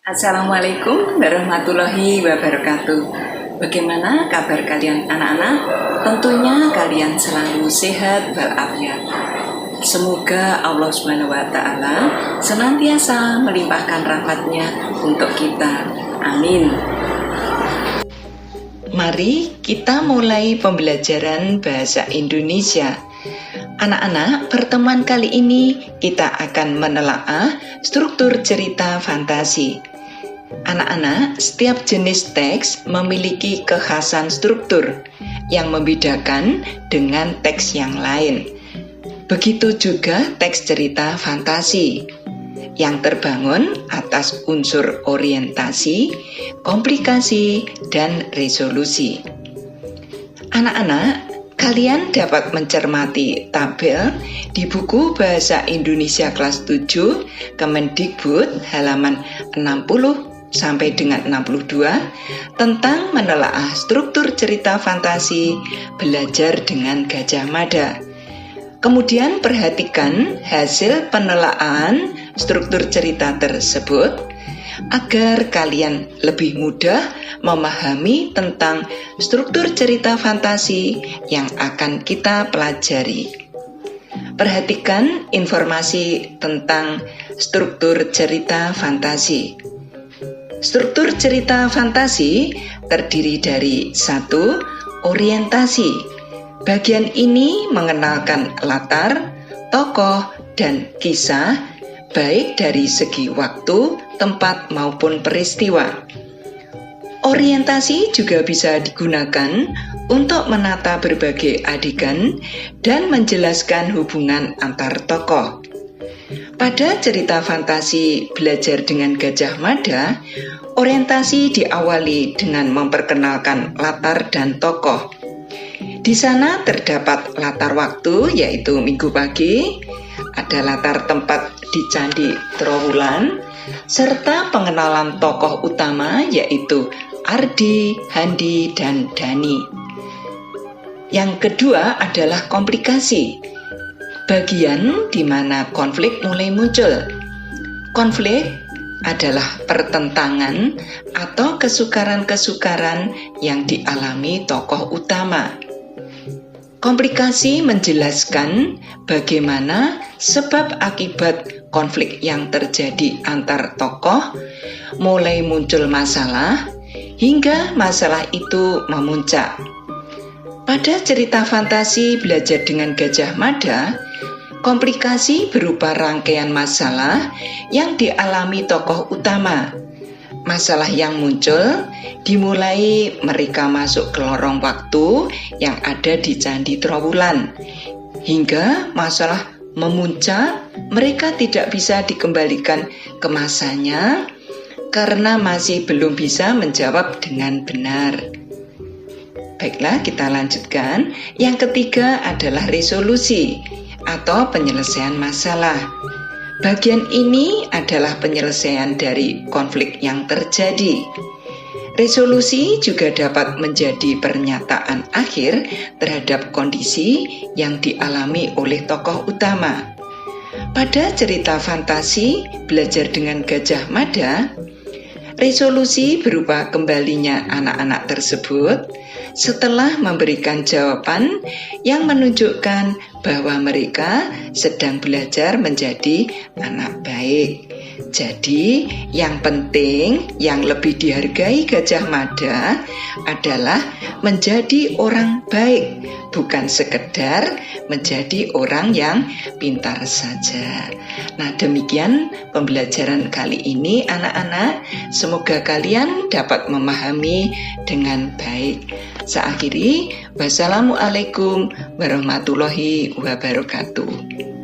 Assalamualaikum warahmatullahi wabarakatuh. Bagaimana kabar kalian anak-anak? Tentunya kalian selalu sehat walafiat. Semoga Allah SWT senantiasa melimpahkan rahmatnya untuk kita. Amin. Mari kita mulai pembelajaran bahasa Indonesia. Anak-anak, pertemuan kali ini kita akan menelaah struktur cerita fantasi. Anak-anak, setiap jenis teks memiliki kekhasan struktur yang membedakan dengan teks yang lain. Begitu juga teks cerita fantasi yang terbangun atas unsur orientasi, komplikasi, dan resolusi. Anak-anak, kalian dapat mencermati tabel di buku Bahasa Indonesia kelas 7 Kemendikbud halaman 60 sampai dengan 62 tentang menelaah struktur cerita fantasi belajar dengan Gajah Mada. Kemudian perhatikan hasil penelaahan struktur cerita tersebut agar kalian lebih mudah memahami tentang struktur cerita fantasi yang akan kita pelajari. Perhatikan informasi tentang struktur cerita fantasi. Struktur cerita fantasi terdiri dari 1. Orientasi. Bagian ini mengenalkan latar, tokoh, dan kisah baik dari segi waktu, tempat, maupun peristiwa. Orientasi juga bisa digunakan untuk menata berbagai adegan dan menjelaskan hubungan antar tokoh. Pada cerita fantasi belajar dengan Gajah Mada, orientasi diawali dengan memperkenalkan latar dan tokoh. Di sana terdapat latar waktu, yaitu Minggu pagi, ada latar tempat di Candi Trowulan, serta pengenalan tokoh utama yaitu Ardi, Handi, dan Dani. Yang kedua adalah komplikasi, bagian di mana konflik mulai muncul. Konflik adalah pertentangan atau kesukaran-kesukaran yang dialami tokoh utama. Komplikasi menjelaskan bagaimana sebab akibat konflik yang terjadi antar tokoh, mulai muncul masalah, hingga masalah itu memuncak. Pada cerita fantasi belajar dengan Gajah Mada, komplikasi berupa rangkaian masalah yang dialami tokoh utama. Masalah yang muncul dimulai mereka masuk ke lorong waktu yang ada di Candi Trowulan. Hingga masalah memuncak, mereka tidak bisa dikembalikan ke masanya karena masih belum bisa menjawab dengan benar. Baiklah, kita lanjutkan. Yang ketiga adalah resolusi atau penyelesaian masalah. Bagian ini adalah penyelesaian dari konflik yang terjadi. Resolusi juga dapat menjadi pernyataan akhir terhadap kondisi yang dialami oleh tokoh utama. Pada cerita fantasi belajar dengan Gajah Mada, resolusi berupa kembalinya anak-anak tersebut setelah memberikan jawaban yang menunjukkan bahwa mereka sedang belajar menjadi anak baik. Jadi, yang penting, yang lebih dihargai Gajah Mada adalah menjadi orang baik, bukan sekedar menjadi orang yang pintar saja. Nah, demikian pembelajaran kali ini anak-anak. Semoga kalian dapat memahami dengan baik. Saya akhiri, wassalamualaikum warahmatullahi wabarakatuh.